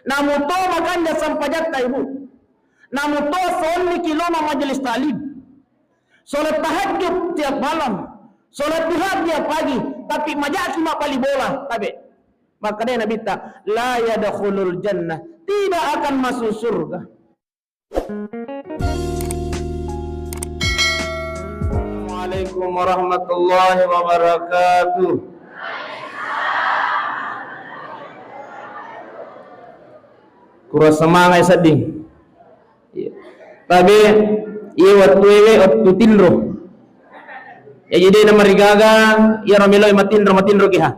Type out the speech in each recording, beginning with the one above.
Namu to makan dia sampajat ibu. Namu to sonni kiloma majelis taklim. Salat tahajud tiap malam, salat duha tiap pagi, tapi majak cuma pali bola, tabe. Maka dia Nabi tak la yadkhulul jannah, tidak akan masuk surga. Assalamualaikum warahmatullahi wabarakatuh. Kurang semangat sedih. Tapi iya waktu tinro. Ya jadi nama rigaga, iya ramilo matindro kiha.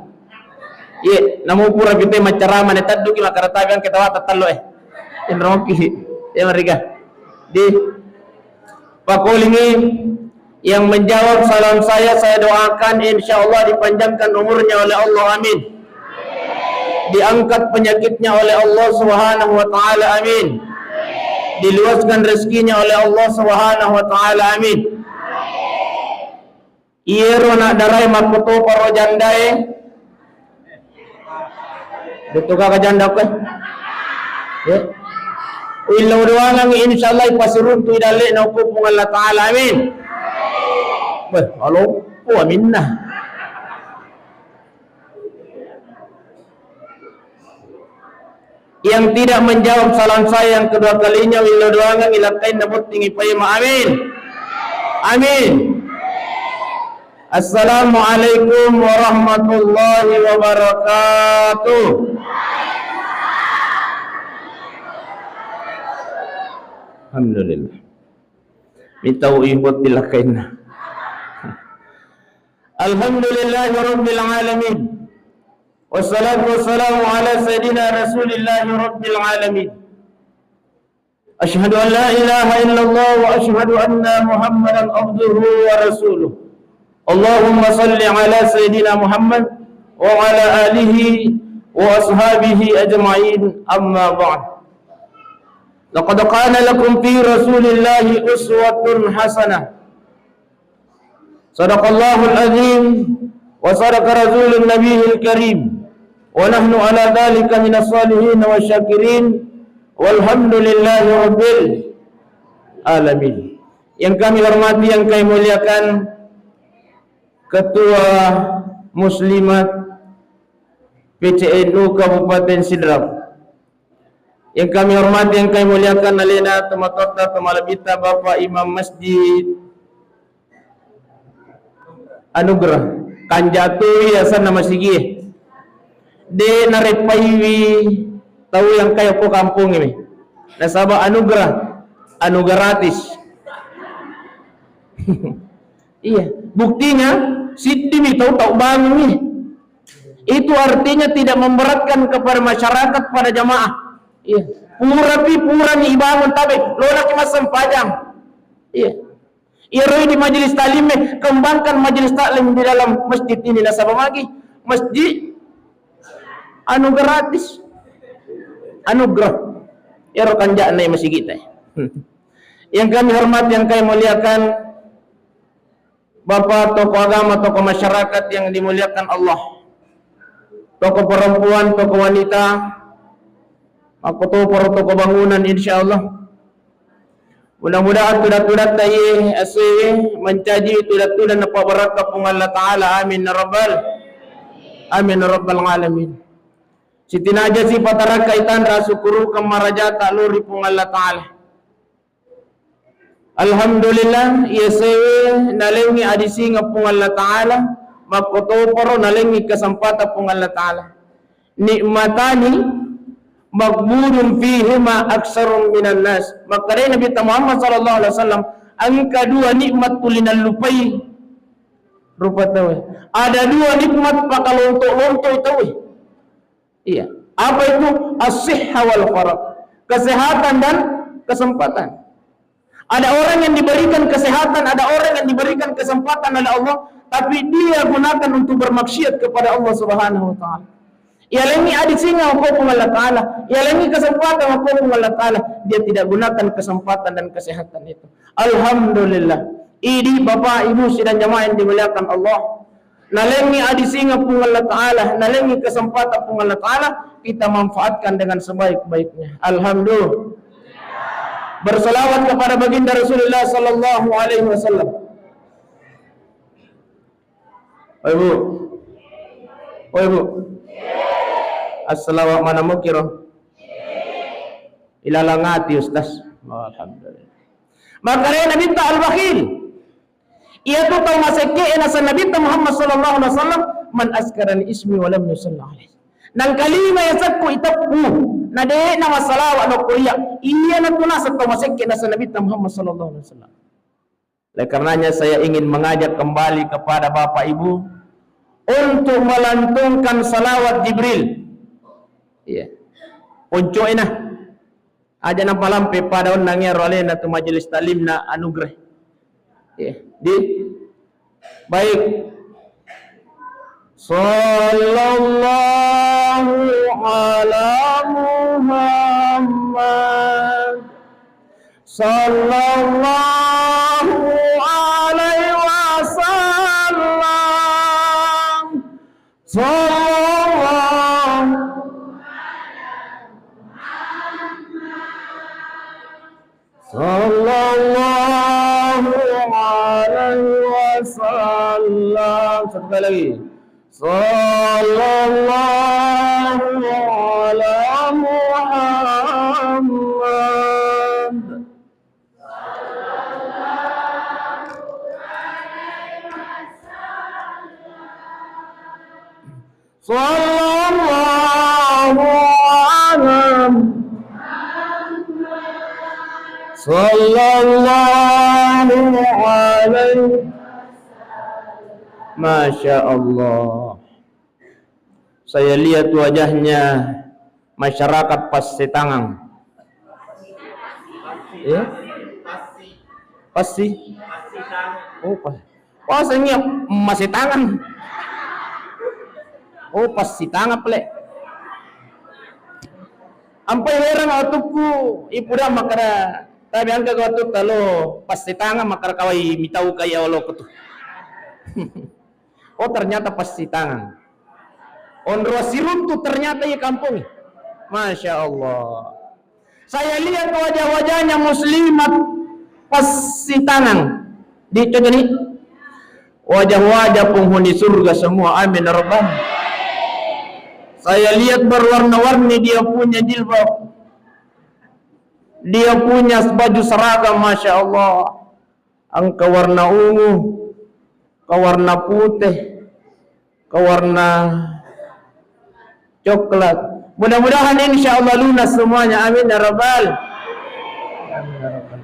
Iya, namu pura binte macara manetat duki makarata biang kita wata talo tinro ki. Ya mariga. Di pakolingi yang menjawab salam saya doakan insyaallah dipanjangkan umurnya oleh Allah, amin. Diangkat penyakitnya oleh Allah Subhanahu wa taala, amin. Diluaskan rezekinya oleh Allah Subhanahu wa taala, amin. Iero nak darai makuto paro jandae. Betuka ka janda ko. Ya. Uilaw doang insyaallah ipasirun tu idale na ko pung Allah taala, amin. Wah, halo. Oh, amin na. Yang tidak menjawab salam saya yang kedua kalinya willo doangan ilakain namut tinggi payma, amin. Amin. Assalamualaikum warahmatullahi wabarakatuh. Alhamdulillah. Minta uibot dilakain. Alhamdulillahirabbil alamin. Wassalatu wassalamu ala sayyidina Rasulillah rabbil alamin. Asyhadu an la ilaha illallah wa asyhadu anna Muhammadan abduhu wa rasuluh. Allahumma salli ala sayyidina Muhammad wa ala alihi wa ashabihi ajma'in, amma ba'd. Laqad kana lakum fi Rasulillahi uswatun hasanah. Sadaqallahul azim wa sadaqa rasulun nabiyil karim. Wa nahnu ala dhalika minas salihin wa syakirin walhamdulillahi rabbil alamin. Yang kami hormati, yang kami muliakan Ketua Muslimat PCNU Kabupaten Sidrap. Yang kami hormati, yang kami muliakan alena tematota temalabita Bapak Imam Masjid Anugerah Kanjatu Yayasan Nama Sigi. De narepaiwi tahu yang kayak po kampung ini. Nasaba anugerah gratis. Iya, buktinya Siti mi tahu bangun nih. Itu artinya tidak memberatkan kepada masyarakat, pada jamaah. Iya, pura nih bangun tapi lo lagi masam pajang. Iya. Iroi di majelis taklim, kembangkan majelis taklim di dalam masjid ini. Nasaba lagi masjid gratis. Anugerah. Ya rokanjaan na masih kita. Yang kami hormat, yang kami muliakan Bapak tokoh agama, tokoh masyarakat yang dimuliakan Allah. Tokoh perempuan, tokoh wanita, aku tokoh bangunan insyaallah. Mudah-mudahan tudat-tudat tayi asih mencaji tudat-tudat napa barakah pung Allah taala, amin ya rabbal alamin. Siti naja si patara kaitan rasukuru kamaraja takluri pung Allah taala. Alhamdulillah iya sewe nalengi adisi ngapung Allah taala, makoto paro nalengi kesempatan pung Allah taala. Nikmatani maghburun fihima aksarun minan nas. Maka Nabi Muhammad sallallahu alaihi wasallam ang kedua nikmat tulinan lupai rupa tahu. Ada dua nikmat pakalonto-lonto itu. Iya. Apa itu? As-sihha wal farag. Kesehatan dan kesempatan. Ada orang yang diberikan kesehatan, ada orang yang diberikan kesempatan oleh Allah, tapi dia gunakan untuk bermaksiat kepada Allah Subhanahu wa taala. Yalengi adik singa ko Allah taala, yalengi kesempatan ko Allah taala, dia tidak gunakan kesempatan dan kesehatan itu. Alhamdulillah. Ini Bapak Ibu sidang jamaah yang dimuliakan Allah. nalengi adisinga pung Allah Ta'ala, nalengi kesempatan pung Allah Ta'ala, kita manfaatkan dengan sebaik-baiknya. Alhamdulillah. Berselawat kepada baginda Rasulullah sallallahu alaihi wasallam. Ibu. Oh ibu. Assalamualaikum mana mukiro? Ilalangati Ustaz. Alhamdulillah. Maka Nabi ta al-bakhil. Ia tu tahu masake nasa Nabi Muhammad sallallahu alaihi wasallam man askarani ismi wa lam yusalli alaihi. Nang kalima yasakku itapu nade na masalawa no kuya iya na tuna sa tamasik na sa Nabi Muhammad sallallahu alaihi wasallam. Oleh karenanya saya ingin mengajak kembali kepada Bapak Ibu untuk melantunkan salawat Jibril. Iya. Puncoy na. Aja na palampe pada nangya role na tu majelis talim na anugerah. Iya. Di baik. Sallallahu ala Muhammad Sallallahu alaihi wasallam Sallallahu alaihi wasallam. Satu kali lagi. Sallallahu ala Muhammad Sallallahu ala Sallallahu alaihi. Masya Allah. Saya lihat wajahnya masyarakat Pasitangan. Ya? Pasti. Oh, pasnya masih tangan. Oh, Pasitangan pele. Ampai herang atuku ipuda makara tabi angka gatu talo Pasitangan makara kawai mitau kaya olo kutu. Oh ternyata Pasitangan. Onro siruntu ternyata ya kampung. Masya Allah. Saya lihat wajah-wajahnya muslimat Pasitangan. Di contoh ini wajah-wajah penghuni surga semua. Amin rabbal. Saya lihat berwarna-warni dia punya jilbab. Dia punya baju seragam, Masya Allah. Angka warna ungu, ke warna putih, ke warna coklat. Mudah-mudahan insya Allah lunas semuanya. Amin ya rabbal. Amin ya rabbal.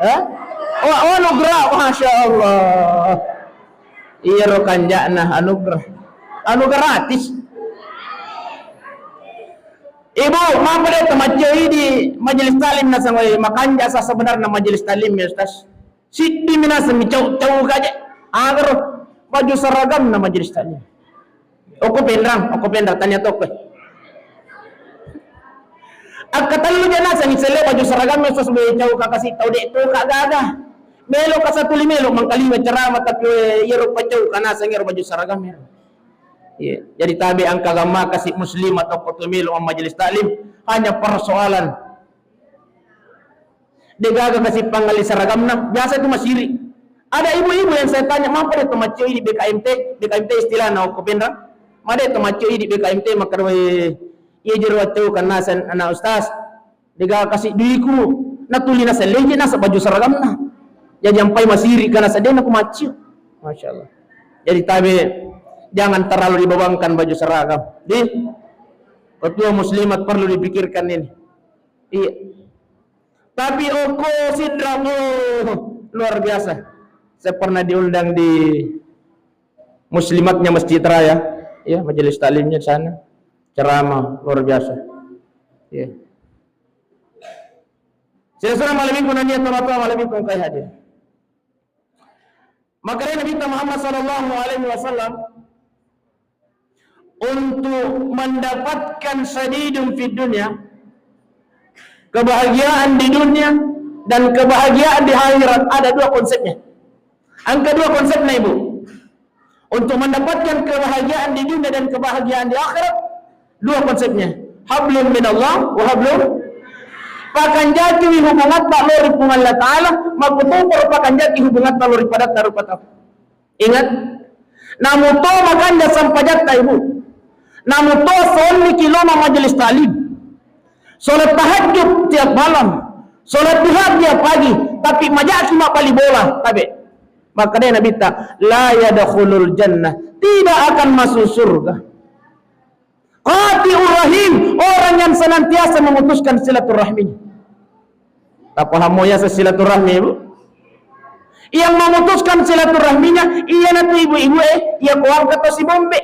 Ya. Oh anugerah, Masya Allah. Iya rokanjana anugerah. Gratis. Ibu, mampu deh temacai di majelis talim na sangway makanja sa sebenarnya majelis talim ya Ustaz. Siti mina sami cau kaje. Agar baju seragam na majelis talim. Aku pendang tanya toko. Akatalu jana sang isele baju seragam na Ustaz be cau kakasi tau dek to kagada. Melo ka satu limelo mangkalima ceramah tapi yero pacau kana sangir baju seragam ya. Ya, jadi tabi angka agama kasih muslim atau petumil majelis taklim hanya persoalan degaga kasih panggali seragamna biasa itu masiri. Ada ibu-ibu yang saya tanya mampu itu macam di BKMT istilah na ko pendra made itu macam di BKMT makarwe iya jero atau kana san ana ustaz degaga kasih duiku natulina sa leje na sa baju seragamna jadi sampai masiri kana sa dena ko macam masyaallah. Jadi tabi jangan terlalu dibebankan baju seragam. Ketua muslimat perlu dipikirkan ini. Iya. Tapi oko sidram luar biasa. Saya pernah diundang di muslimatnya Masjid Raya, ya majelis taklimnya di sana. Ceramah luar biasa. Iya. Saya malam minggu nanya teman-teman malam minggu kai hadir. Maka Nabi Muhammad sallallahu alaihi wasallam untuk mendapatkan sadidun fid dunia, kebahagiaan di dunia, dan kebahagiaan di akhirat. Ada dua konsepnya. Yang kedua konsepnya ibu, untuk mendapatkan kebahagiaan di dunia dan kebahagiaan di akhirat, dua konsepnya. Hablum minallah wa hablum. Pakan jaki hubungan tak lori pun Allah Ta'ala, makutupur pakan jaki hubungan tak lori padat taruh patah. Ingat, namu to makan jasam pajak tak ibu. Namu to soli kiloma majelis talim. Solat tahajud tiap malam, solat duha tiap pagi, tapi majaki mak bali bola, tabe. Maka dia Nabi tak la yadkhulul jannah, tidak akan masuk surga. Qati'ur rahim, orang yang senantiasa memutuskan silaturahminya. Tak paham ya silaturahmi ibu? Yang memutuskan silaturahminya, iya nanti ibu-ibu iya kuang kata si bombe.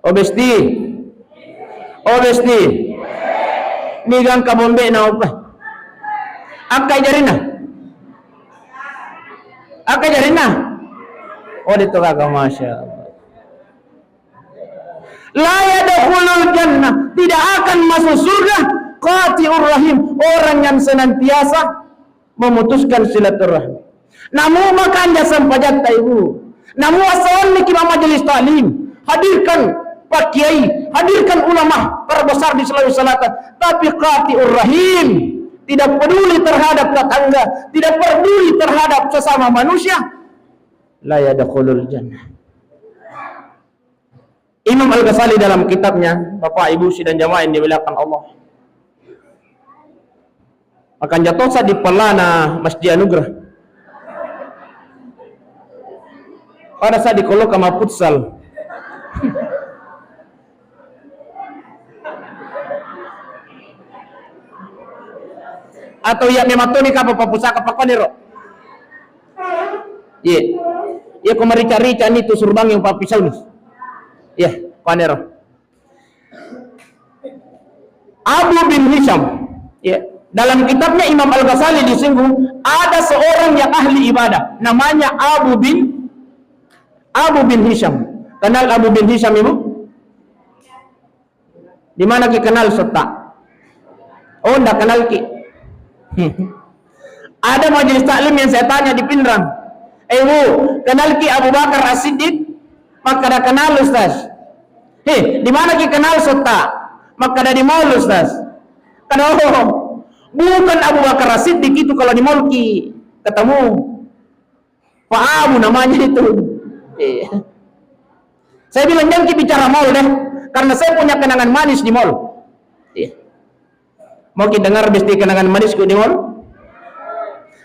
Obesti. Nigang ka bombe na apa? Akai jarina. Oh dito kagak masya Allah. La yadkhulul jannah, tidak akan masuk surga qati'ur rahim, orang yang senantiasa memutuskan silaturahmi. Namu makan jasa pajak ibu. Namu asal ni kira majelis talim, hadirkan Pak Kiai, hadirkan ulama terbesar di Sulawesi Selatan, tapi qati'ur rahim, tidak peduli terhadap tetangga, tidak peduli terhadap sesama manusia, la yadkhulul jannah. Imam Al-Ghazali dalam kitabnya, Bapak Ibu sidang jamaah yang dimuliakan Allah, akan jatuh sa di pelana Masjid Anugerah. Pada saat di kolok sama futsal. Atau ya memang tuh nih kapal pusaka pakonero. Iya kau merica-rica nih tuh surbang yang papisau nih. Iya, panero. Abu bin Hisham. Iya. Dalam kitabnya Imam Al-Ghazali disinggung ada seorang yang ahli ibadah namanya Abu bin Hisham. Kenal Abu bin Hisham ibu? Di mana ki kenal serta? Oh, ndak kenal ki. Ada majelis taklim yang saya tanya di Pindrang. Bu, kenal ki Abu Bakar As-Siddiq? Maka dah kenal Ustaz. Di mana ki kenal serta? Maka dah di mall Ustaz. Bukan Abu Bakar As-Siddiq itu kalau di mall ki ketemu Pak Abu namanya itu. Saya bilang jangan ki bicara mall deh, karena saya punya kenangan manis di mall. Mau kita dengar besti kenangan manisku di mall?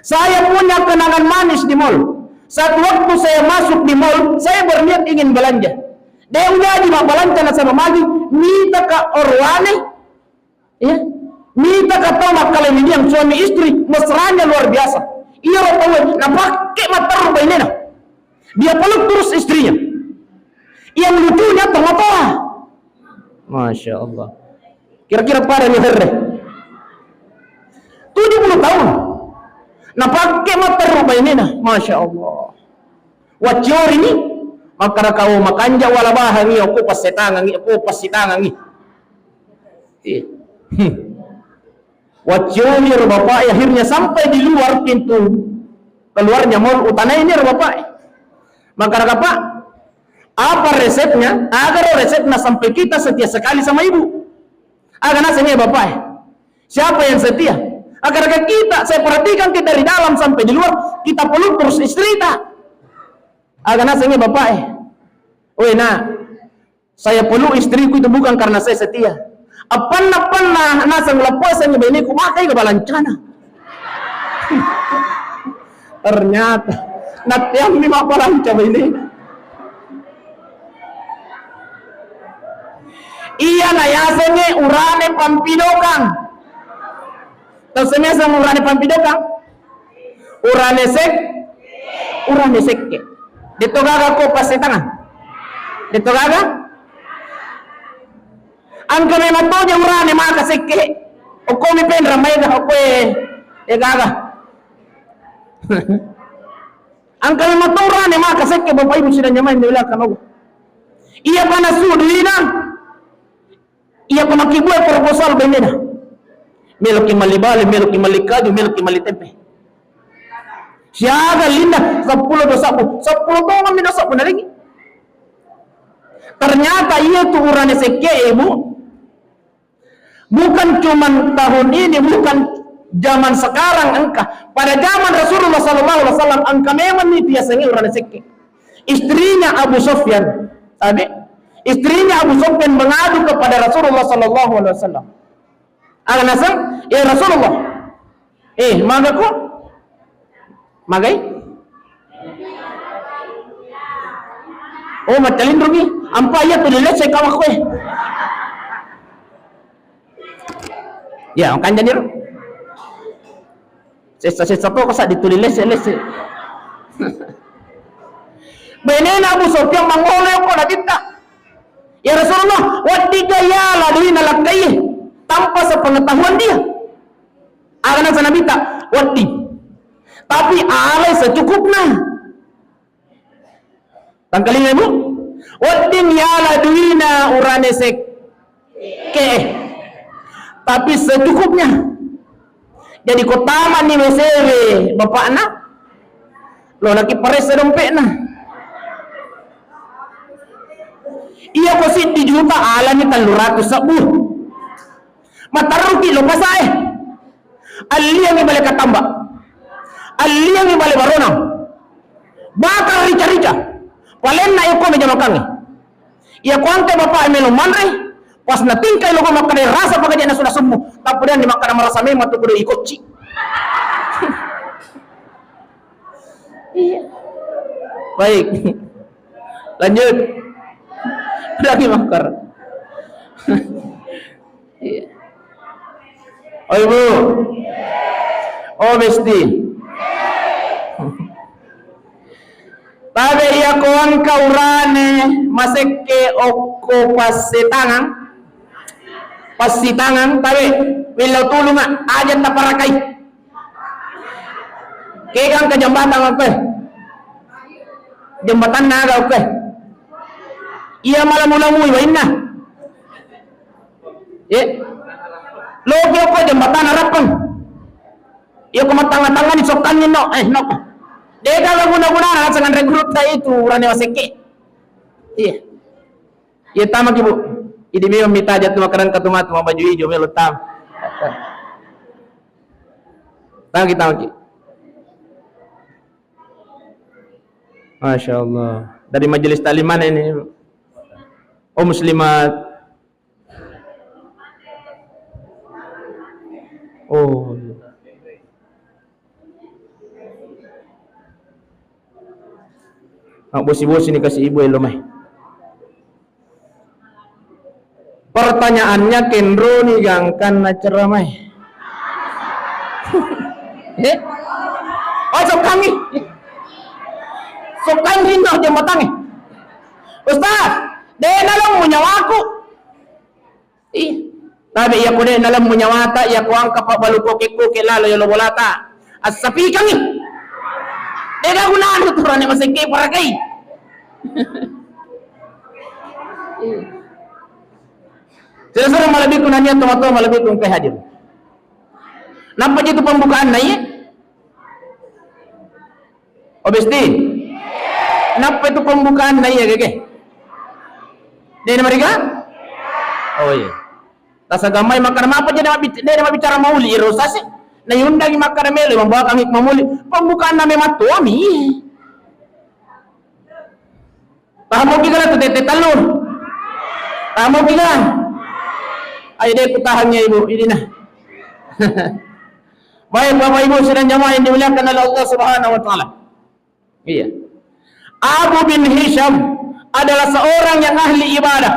Saya punya kenangan manis di mall. Saat waktu saya masuk di mall, saya berniat ingin belanja. Dia udah di belanja sama magi, minta ke orwane, ya. Minta kata mak kalian ini yang suami istri mesranya luar biasa. Iya tahu, nah pakai mata rubah ini nah. Dia peluk terus istrinya. Yang lucunya tengah-tengah. Masya Allah. Kira-kira pada nih 70 tahun. Nah pakai mata rubah ini nah. Masya Allah. Wajor ini maka kau makan jawala bahangi aku pas setangangi aku pas sitangangi. Wajir bapak akhirnya sampai di luar pintu keluarnya mall utana ini bapak. Maka bapak apa resepnya agar resepnya sampai kita setia sekali sama ibu? Agar nasanya bapak siapa yang setia? Agar kita saya perhatikan kita dari dalam sampai di luar kita peluk terus istri kita. Agar nasanya bapak saya peluk istriku itu bukan karena saya setia. Apa nasang lepasannya bini ku makai kebalancana. Ternyata natiang ni mapalanca bini. Iya na yasenge urane pampidokang. Tahu semasa urane pampidokang? Urane sek. Dito gaga ko pasitangan. Dito gaga? Angka memang tu je urane maka sekke. Oko mi pendra mai dah oko gaga. Angka memang tu urane maka sekke bapak ibu sudah nyaman di belakang Allah. Iya panas sudina. Iya pakai buat proposal benda. Meloki malibali, meloki malikaju, meloki malitempe. Siaga linda 10 dosaku, 10 tahun kami dosa pun lagi. Ternyata ia tuh urane seke ibu. Bukan cuman tahun ini, bukan zaman sekarang engkau. Pada zaman Rasulullah SAW engkau memang ini biasanya urane seke. Istrinya Abu Sufyan, tadi istrinya Abu Sufyan mengadu kepada Rasulullah SAW. Aganasang, ya Rasulullah, magaku, magai? Oh, matalin rugi, ampa ya tulilit saya kawak ko Ya, ang kanya niro. Sesa po kasi ditulilit sa les. Benena Abu Sufyan mangoleh ko na kita. Ya Rasulullah, wadi kaya laluin nalagay tanpa sepengetahuan dia. Akan sa nabita, wadi. Tapi alay secukupnya. Tangkalin ibu, wadi ya laluin na urane ke. Tapi secukupnya. Jadi kotama ni mesewe bapak anak. Lo laki pares dompet na. Iya ko si 10 juta ala ni 300 sabu. Mataruki lo pasay. Aliyang ibalik katamba. Aliyang ibalik baronang. Bakal rica-rica. Palen na iko medyo makangi. Iya ko ante bapak melo manre. Pas na tingkay lo ko makanay rasa pagkadya na sudah sembuh. Tapudan di makan marasa memang tu kudu ikotci. Iya. Baik. Lanjut. Lagi makar. Iya. Oh ibu. Oh mesti. Tabe iya kuang kaurane maseke oko pasitangan tabe wilau tulunga aja taparakai. Kegang ke jembatan oke. Jembatan naga oke. Iya malam mulamu iwa inna. Logi ako jembatan harapan. Iya kumatanga-tanga ni sokan ni no. No. Deka la guna-guna sangan rekrut itu urane waseke. Iya. Iya tama ibu. Idi mi mita jatu makaran katumat ma baju hijau melo tam. Tangki. Masya Allah. Dari majelis taklim mana ini? Oh muslimat. Oh. Bos-bos ini kasih ibu elomai. Pertanyaannya Kendro nih gangkan na ceramai. Oh sokangi. Sokangi no jembatangi. Ustaz, dia nalang munyawaku. Tapi iya ko dia nalang munyawata, iya ko ang kapabaluko kiko kilala yung lobolata. As sapi kami. Dia gunaan tuturan ni masike para kay. Sila malabik ko na niya tumato malabik kong kay hadir. Nampak itu pembukaan na iya? Obesti? Nampak itu pembukaan na iya gege? Dia mereka? Oh iya. Tasa gamay makan apa jadi dia bicara mauli irosasi. Na yundang makan mele membawa kami mamuli. Pembukaan na memang tuami. Paham mo bigala to tete talon. Paham mo bigala? Ay deh kutahannya ibu ini nah. Baik Bapak Ibu sedang jamaah yang dimuliakan oleh Allah Subhanahu wa taala. Iya. Abu bin Hisham adalah seorang yang ahli ibadah.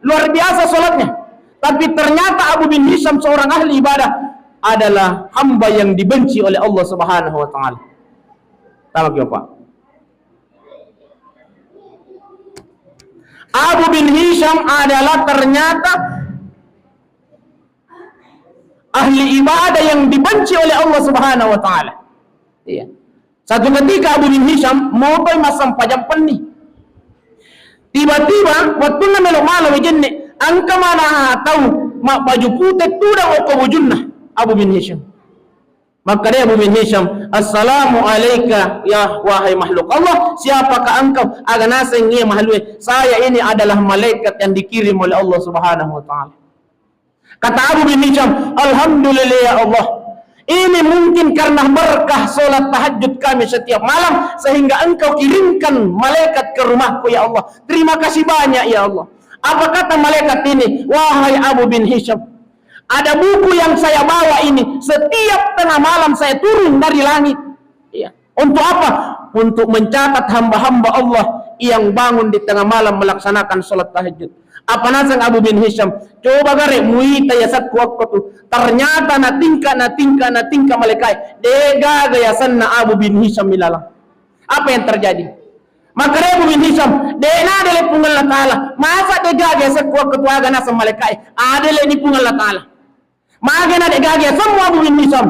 Luar biasa salatnya. Tapi ternyata Abu bin Hisham seorang ahli ibadah adalah hamba yang dibenci oleh Allah Subhanahu wa taala. Tahu ke Pak? Abu bin Hisham adalah ternyata ahli ibadah yang dibenci oleh Allah Subhanahu wa taala. Iya. Satu ketika Abu bin Hisham mau masang pajak peni. Tiba-tiba waktu na melo malo jenne angka mana tahu mak baju putih tudang oko bujunna. Abu bin Hisham. Maka dia Abu bin Hisham, assalamu alayka ya wahai makhluk Allah, siapakah engkau? Aga nasa ngia makhluk, saya ini adalah malaikat yang dikirim oleh Allah Subhanahu wa taala. Kata Abu bin Hisham, alhamdulillah ya Allah, ini mungkin karena berkah solat tahajud kami setiap malam sehingga engkau kirimkan malaikat ke rumahku ya Allah. Terima kasih banyak ya Allah. Apa kata malaikat ini? Wahai Abu bin Hisham, ada buku yang saya bawa ini, setiap tengah malam saya turun dari langit. Ya. Untuk apa? Untuk mencatat hamba-hamba Allah yang bangun di tengah malam melaksanakan sholat tahajud. Apa nasang Abu bin Hisham? Coba gare muita yasat kuakko tu. Ternyata na tingka malaikat. Dega gayasan na Abu bin Hisham milalang. Apa yang terjadi? Maka Abu bin Hisham, dena adele pungal Allah Ta'ala. Masa dega gayasan kuakko tu aga nasa malaikat. Adele ni pungal Allah Ta'ala. Magana de gage semua Abu bin Hisham.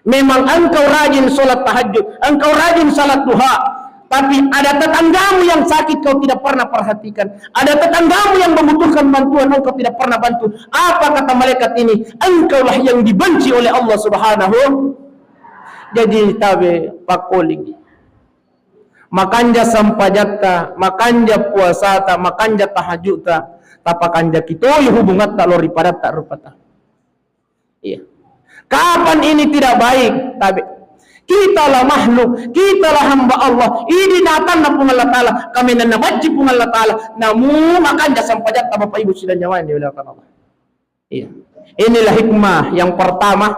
Memang engkau rajin solat tahajud, engkau rajin salat duha, tapi ada tetanggamu yang sakit kau tidak pernah perhatikan. Ada tetanggamu yang membutuhkan bantuan engkau tidak pernah bantu. Apa kata malaikat ini? Engkaulah yang dibenci oleh Allah Subhanahu. Jadi tabe pakoling. Makanja sampajata, makanja puasata, makanja tahajudta, tapakanja kito hubungat tak lori padat tak rupata. Iya. Kapan ini tidak baik? Tapi kita lah makhluk, kita lah hamba Allah. Ini datang na pung Allah Ta'ala, kami na nabaji pung Allah Ta'ala. Namun akan jasa pajak Bapak Ibu sudah nyawa yang dimuliakan Allah. Iya. Inilah hikmah yang pertama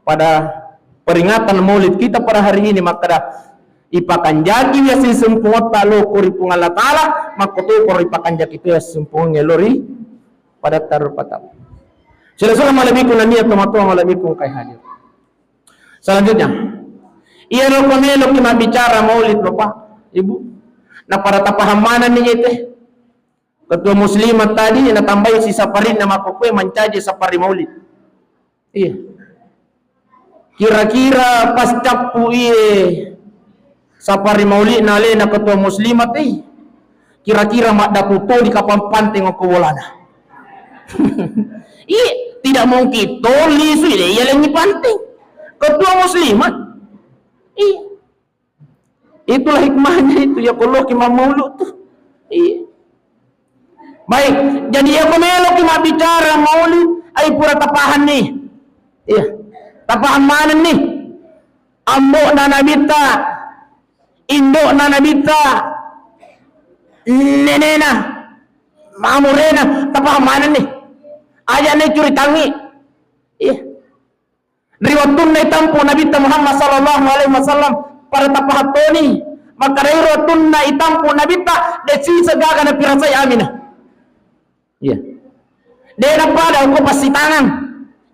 pada peringatan Maulid kita pada hari ini. Maka dah ipakan jaki ya si sempungot talo kuri pung Allah Ta'ala, maka tu kuri ipakan jaki itu ya sempung ngelori pada taruh patah. Assalamualaikum warahmatullahi wabarakatuh kay hadir. Selanjutnya, iya lo pamelo kita bicara Maulid Bapak Ibu. Na para tapahamanan niya ite. Ketua muslimat tadi na tambay si saparin na makukwe mancaje sapari Maulid. Iya. Kira-kira pas capu iye sapari Maulid na le na ketua muslimat kira-kira mak daputo di kapal panting o kuwolana. Iya, tidak mungkin toli sudah ia lagi penting ketua muslimat. Iya, itulah hikmahnya itu ya kalau kita maulud tuh. Iya, baik. Jadi ya kalau kita bicara maulid ay pura tapahan nih. Iya, tapahan mana nih? Ambo na nabita, indo na nabita, nenena, mamurena, tapahan mana nih? Aja nih curi tangi. Iya. Riwatun na itampo Nabi Muhammad sallallahu alaihi wasallam para tapahatoni. Maka riwatun na itampo Nabi ta desi segaga na pirasay amina. Iya. Dena pada ko pasti tangan.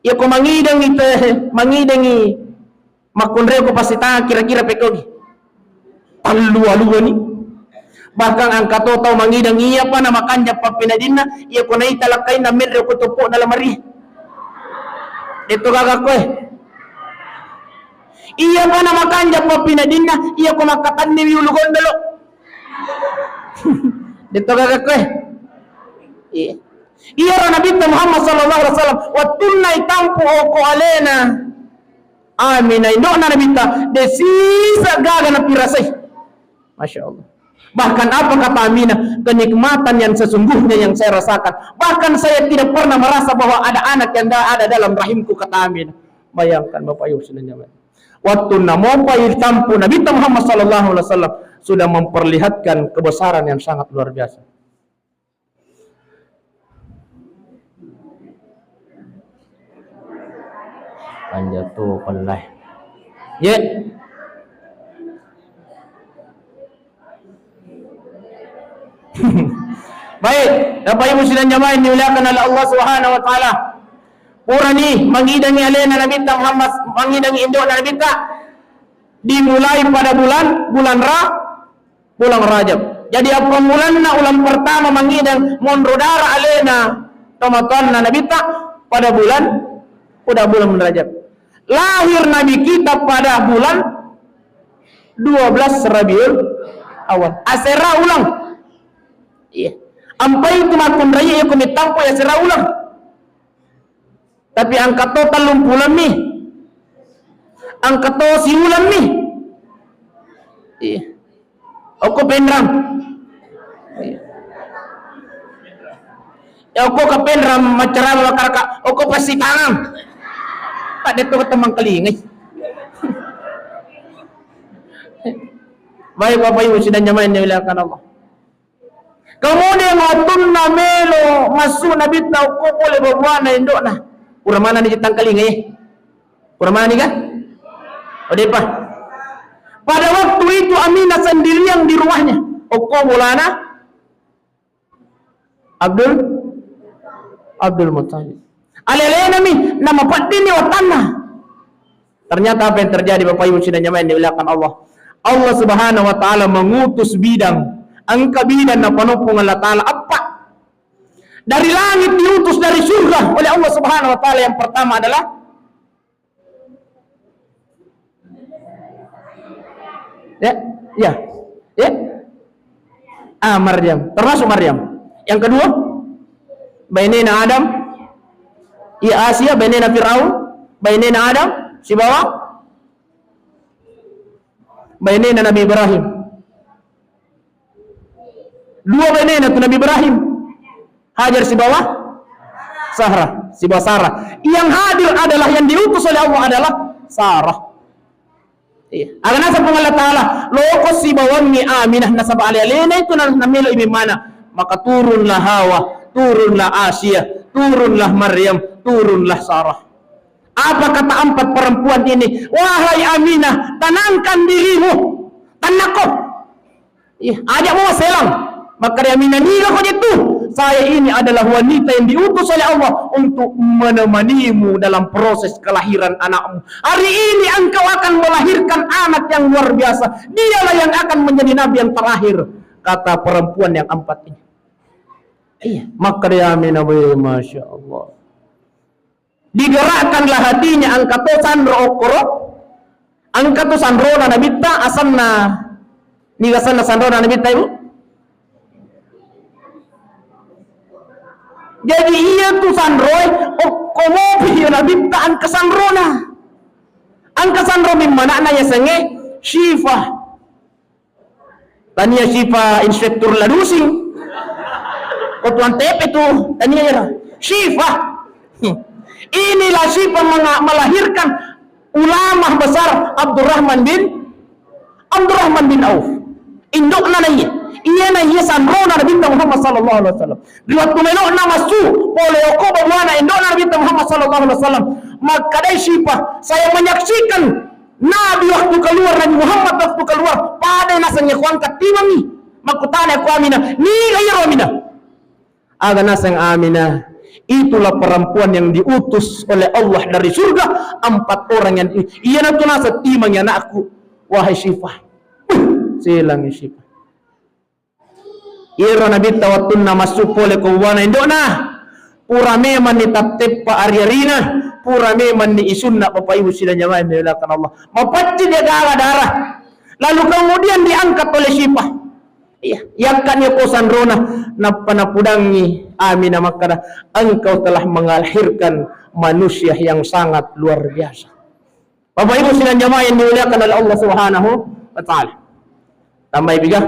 Ya ko mangidang ite, mangidangi makunre ko pasti tangan kira-kira pekogi. Alu-alu ni. Bahkan angka totau mangidang iya pa na makanja pa pinadina iya ko na italakay na medyo ko tupo na lamari dito gagakwe iya pa na makanja pa pinadina iya ko makatan ni ulugon dalo dito gagakwe iya ra Nabi Muhammad sallallahu alaihi wasallam wa tunna itampu ko alena aminay no na nabita desisa gaga na pirasay. Masya Allah. Bahkan apa kata Aminah, kenikmatan yang sesungguhnya yang saya rasakan. Bahkan saya tidak pernah merasa bahwa ada anak yang ada dalam rahimku, kata Aminah. Bayangkan Bapak Ibu sudah. Waktu namopa irtampu Nabi Muhammad sallallahu alaihi wasallam sudah memperlihatkan kebesaran yang sangat luar biasa. Panjatu pelai. Ya. Baik, Bapak Ibu sidang jamaah yang dimuliakan oleh Allah Subhanahu wa taala. Purani mangidangi alena Nabi Muhammad, mangidangi induk Nabi dimulai pada bulan Rajab. Jadi apa bulanna ulang pertama mangidang mondrodara alena tomatuan Nabi pada bulan Rajab. Lahir Nabi kita pada bulan 12 Rabiul Awal. Asera ulang. Iya. Ampai itu makun raya ya kumitampo ya sera ulang. Tapi angka total lumpulan nih. Angka to siulan nih. Iya. Oko penram. Iya. Ya oko ka penram macara makaraka. Oko pasti tangan. Tak deto ketemang kelingay. Baik Bapak Ibu sudah nyaman dimuliakan Allah. Kemudian atun na melo masu nabit na oko oleh babuana indok na. Pura mana ni jitang kelingay? Pura mana ni kan? Ode pa. Pada waktu itu Aminah sendirian di rumahnya. Oko mulana Abdul Muttalib. Alelena mi nama padini watanna. Ternyata apa yang terjadi Bapak Ibu sudah nyaman dimuliakan Allah. Allah Subhanahu wa taala mengutus bidang. Angka bidang na panopong Allah taala apa? Dari langit diutus dari surga oleh Allah Subhanahu wa taala. Yang pertama adalah Maryam, termasuk Maryam. Yang kedua, bainena Adam, Asia, bainena Firaun, bainena Adam, si bawah, bainena Nabi Ibrahim. Dua bainena tu Nabi Ibrahim, Hajar si bawah, Sarah. Yang hadir adalah yang diutus oleh Allah adalah Sarah. Iya. Agar nasa pong Allah Ta'ala loko si bawang ni Aminah nasa baalena itu namilo imimana. Maka turunlah Hawa, turunlah Asia, turunlah Maryam, turunlah Sarah. Apa kata empat perempuan ini? Wahai Aminah, tenangkan dirimu, tanakku. Iya, ajak mau selang. Maka Aminah niga ko itu. Saya ini adalah wanita yang diutus oleh Allah untuk menemanimu dalam proses kelahiran anakmu. Hari ini engkau akan melahirkan anak yang luar biasa. Dialah yang akan menjadi nabi yang terakhir. Kata perempuan yang empat ini. Iya, maka Aminah, masya Allah. Digerakkanlah hatinya angkat sandro okoro. Angkat sandro na nabita asanna. Nigasanna sandro na nabita ibu. Jadi ia tu sandroy komopi nabita ang kasandrona. Ang kasandro mimana na ya senge Syifa. Tania Syifa inspektur ladusing. Kotuan tepe tu tania ya Syifa. Inilah Syifa melahirkan ulama besar Abdurrahman bin Auf. Indok na iya. Iya na iya sandrona Nabi Muhammad sallallahu alaihi wasallam. Diwaktu menok na masu oleh oko babuana indok na Nabi Muhammad sallallahu alaihi wasallam. Maka dai Syifa, saya menyaksikan Nabi waktu keluar, Nabi Muhammad waktu keluar pada nasanya kuan katimami. Makutana ku Aminah, ni gairo Aminah. Aga nasang Aminah. Itulah perempuan yang diutus oleh Allah dari surga. 4 orang yang iya na tu nasa timang ya anakku. Wahai Syifa. Silang Syifa. Iro Nabi tawatun na masuk oleh kawana indona. Pura memang ni tatip pa ariarina. Pura memang ni isunna Bapak Ibu sila nyaman dilakukan Allah. Mapacit dia darah. Lalu kemudian diangkat oleh Syifa. Iya, yakan ya kosan rona na panapudangi Aminah maka engkau telah mengalahirkan manusia yang sangat luar biasa. Bapak Ibu sila nyaman yang dimuliakan oleh Allah Subhanahu wa taala. Tambah biga.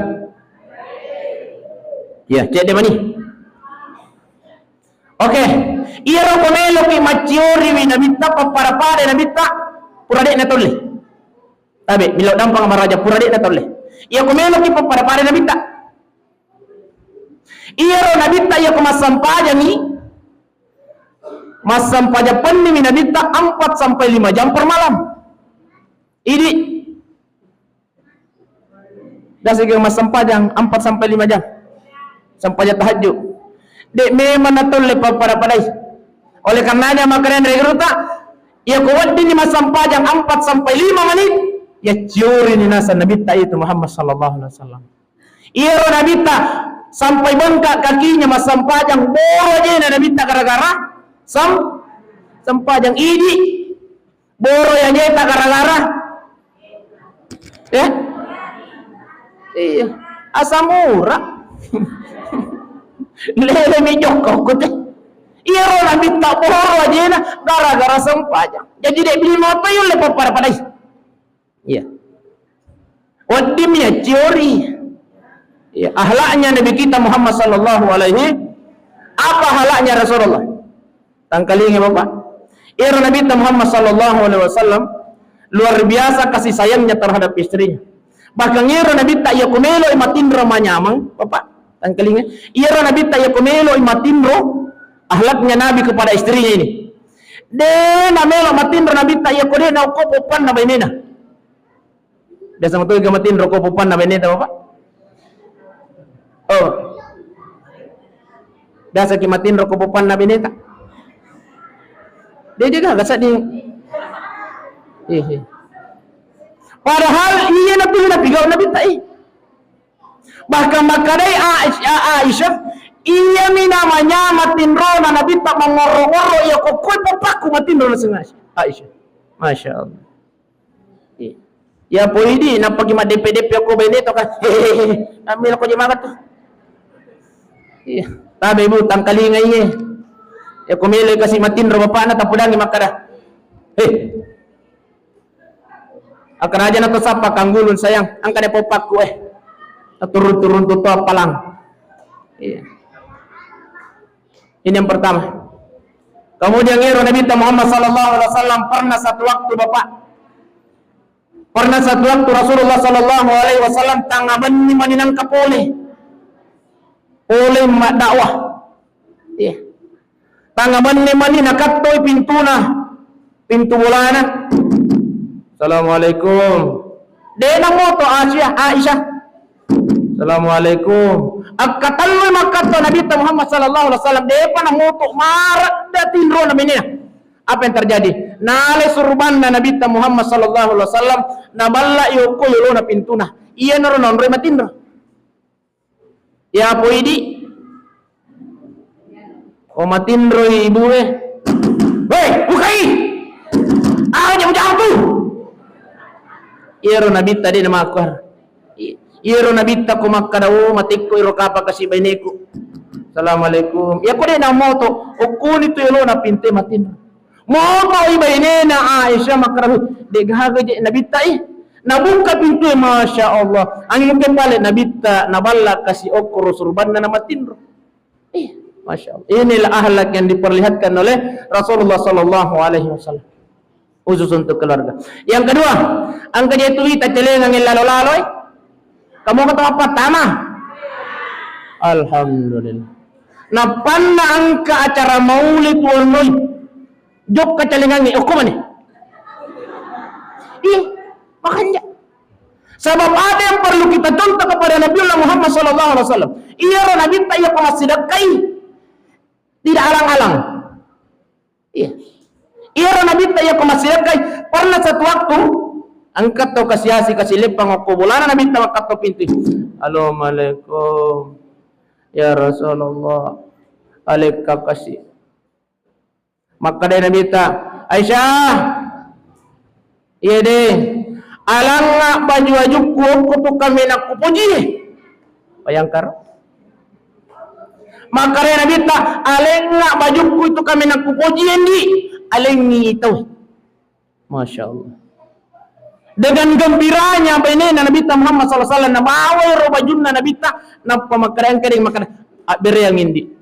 Ya, cek dia mani. Oke. Iya rokomelo ki maciori wi nabita para nabita purade na tolle. Tabe bilau dampang maraja purade na tolle. Iya komelo ki para nabita. Iya ro nabita ya kumasampaja ni. Masampaja panni mi nabita 4 sampai 5 jam per malam. Ini dah sige masampajang 4 sampai 5 jam. Sampai tahajud. Dek memang natul lepas pada padai. Oleh karenanya makanan regruta ya kuat di masa panjang 4 sampai 5 menit ya ciuri ni nasa nabita itu Muhammad sallallahu alaihi wasallam. Iya nabita sampai bengkak kakinya masa panjang boro aja nabita gara-gara sampajang idi boro ya nyeta gara-gara ya iya asam murah lele mi joko kote Iro Nabi tak pohoro aja na gara-gara sampah. Jadi dia beli motor yun lepas para padai. Iya. Wadimnya teori. Ya, ahlaknya Nabi kita Muhammad sallallahu alaihi. Apa ahlaknya Rasulullah? Tangkalingi Bapak. Iro Nabi kita Muhammad sallallahu alaihi wasallam luar biasa kasih sayangnya terhadap istrinya. Bahkan iro Nabi tak yakumelo imatindro manyamang, Bapak. Tangkalingi. Iro Nabi tak yakumelo imatindro ahlaknya Nabi kepada istrinya ini. De namelo matindro Nabi ta ya kode na ko popan na benena. Dia sama tu matindro ko popan na benena Bapak. Oh. Dia sakit matindro ko popan na beneta. Dia juga gak di. Padahal iya na pilih Nabi gaw Nabi ta Bahkan makadai Aisyah iya mi namanya matindro na Nabi tak mengoro-ngoro ya kok papaku matindro na sengaja Aisyah. Masya Allah. Ya po ini na pagi ma DP ako benito ka. Ambil ko jemagat tu. Iya. Tabi ibu tangkalinga iya. Ya kumili kasi matindro bapak na tapudangi makada. Akan aja na to sapa kanggulun sayang. Ang kada papaku turun-turun tu palang. Iya. Ini yang pertama. Kemudian Nabi Muhammad sallallahu alaihi wasallam pernah satu waktu Bapak. Pernah satu waktu Rasulullah sallallahu alaihi wasallam tangaban ni maninang kapole. Oleh dakwah. Iya. Tangaban ni manina kattoy pintu bulanan. Assalamualaikum. Dena moto Aisyah. Assalamualaikum. Akatalloy makato Nabi Muhammad sallallahu alaihi wasallam depa na moto marat datin ro na minina. Apa yang terjadi? Nale surban na Nabi Muhammad sallallahu alaihi wasallam na balla yoko yolo na pintuna. Iya noro non re matindro. Ya poidi. O matindro ibu Hei, bukai. Jangan tu. Iya ro Nabi tadi nama akwar. Iro nabita ko makkadawo matikko iro kapa kasi bainiku. Assalamualaikum. Ya ko din ang moto o kunito yolo na pinte matin. Moto ibayne na Aisyah makkadawo de gaga je nabita nabungka pintu masya Allah. Ang mungkin balik nabita naballa kasi okro surban na matin. Masya Allah. Inilah ahlak yang diperlihatkan oleh Rasulullah sallallahu alaihi wasallam. Khusus untuk keluarga. Yang kedua, ang kanya tuwita telengang lalo-laloy. Kamu kata apa? Tama. Alhamdulillah. Napanna angka acara maulid walnoy. Jok kacalingan ni. Mana? Makanya. Sebab ada yang perlu kita contoh kepada Nabi Muhammad sallallahu alaihi wasallam. Iya Nabi tak ya sedekah. Tidak alang-alang. Iya Nabi tak ya sedekah. Pernah satu waktu angkat to kasih lepang ako bulana Nabi tawakat to pintu. Assalamualaikum ya Rasulullah. Alaika kasih. Maka dia Nabi ta Aisyah. Iya deh. Alang nga baju-bajuku kutu kami nak puji. Bayangkar. Maka dia Nabi ta alang nga bajuku itu kami nak puji endi. Alang itu. Masya Allah. Dengan gembiranya bainena Nabi Muhammad sallallahu alaihi wasallam nabawai ro bajunna Nabi na pamakaran kading makan bere yang indi.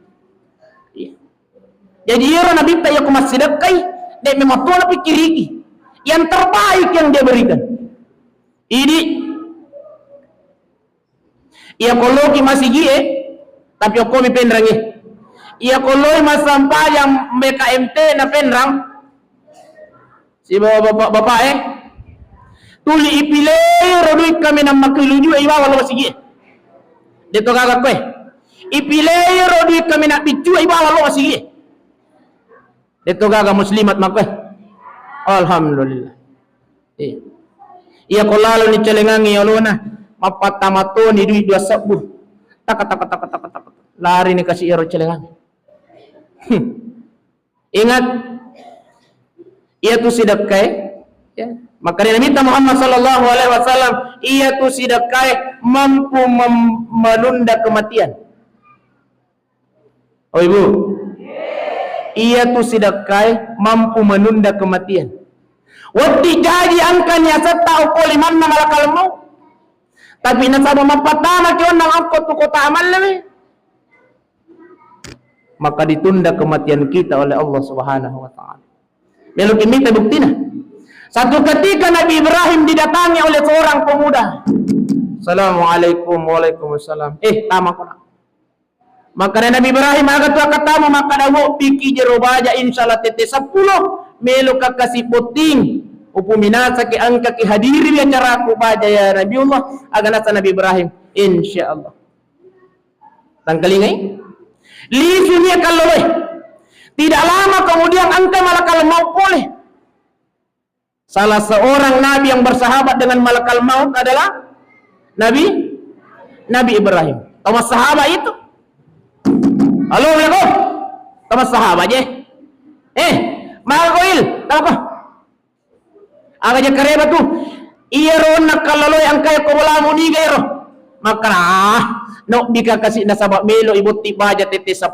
Jadi iro Nabi ya kumasidakay de mematuana pikiriki yang terbaik yang dia berikan. Ini ia koloki masih gie tapi okomi pendrangi. Ia koloi masampa yang BKMT na pendrang. Si bapak tuli ipilay roduit kami ng makiluju ay bawal mo sige. Dito kagak ko ipilay roduit kami na pichu ay bawal mo sige. Dito kagak muslimat makwe. Alhamdulillah. Iya ko lalo ni celengangi yolo na mapatamato ni duit 2 sabu. Tak. Lari ni kasih iro celengangi. Ingat ia tu sedekah ya. Maka Nabi Muhammad sallallahu alaihi wasallam ia tu sedekah mampu menunda kematian. Oh ibu, ia tu sedekah mampu menunda kematian. Wadi jadi angkanya serta ukoli manna malakal maut. Tapi nasaba mapatama kion nang angkot tu kota amal lebih. Maka ditunda kematian kita oleh Allah Subhanahu wa taala. Melu kita buktinya. Satu ketika Nabi Ibrahim didatangi oleh seorang pemuda. Assalamualaikum, waalaikumsalam. Tama ko na. Maka Nabi Ibrahim agad katamu maka dawo piki jero baja insyaallah tete 10 melo ka kasiputing upuminasa ki angka ki hadiri ya cara ku baja ya Nabiullah agana sa Nabi Ibrahim insyaallah. Tangkalingai lisunya kalloy. Tidak lama kemudian angka malakal maut boleh. Salah seorang nabi yang bersahabat dengan malakal maut adalah Nabi Ibrahim. Tahu sahabat itu? Halo, Assalamualaikum. Tahu sahabat je. Malkoil, tahu ko? Aga je kareba tu. Iya ron nakallaloy ang kaya ko wala mo ni gairo. Maka no bika kasi nasabak melo ibuti baja tete 10.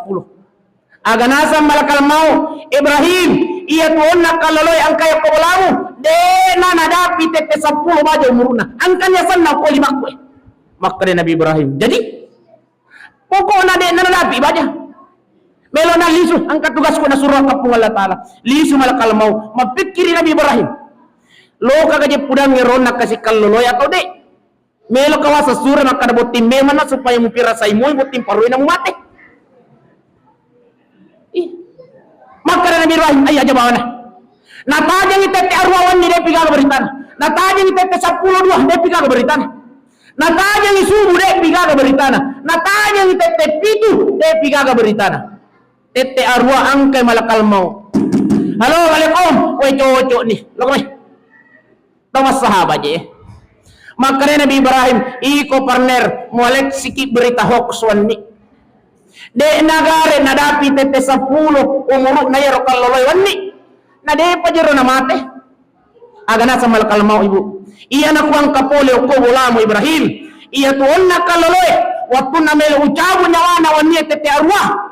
Aga nasa malakal mau Ibrahim iya tuon nakallaloy ang kaya ko wala mo. De na nadapi tete 10 baja umuruna. Ang kanya san na ko 5 ko. Maka Nabi Ibrahim. Jadi pokok na de nadapi baja. Melo na lisu ang katugas ko na surah kapung Allah Ta'ala. Lisu malakal mau mapikiri Nabi Ibrahim. Lo kagaje pudang ngeron nakasi kalloloy atau de. Melo kawasa surah maka botim memana supaya mupira saimu botim paruin na mati. Maka Nabi Ibrahim ay aja bawana. Natajang itete arwawan ni de piga beritana. Natajang itete 10 2 de piga beritana. Natajang isubu de piga beritana. Natajang itete 7 de piga beritana. Tete arwa angkai malakal mau. Halo, Waalaikum. Woi cocok nih. Lo kemai. Tahu sahabat je. Maka Nabi Ibrahim iko partner molek sikit berita hoax wani. De nagare nadapi tete 10 umuruk na yaro kalloloy wani. Na de pajero na mate. Agana sa malakal mau ibu. Iya na kuang kapole ko wala mo Ibrahim. Iya tuon na kalloloy. Waktu na melo ucabu nyawana wani tete arwah.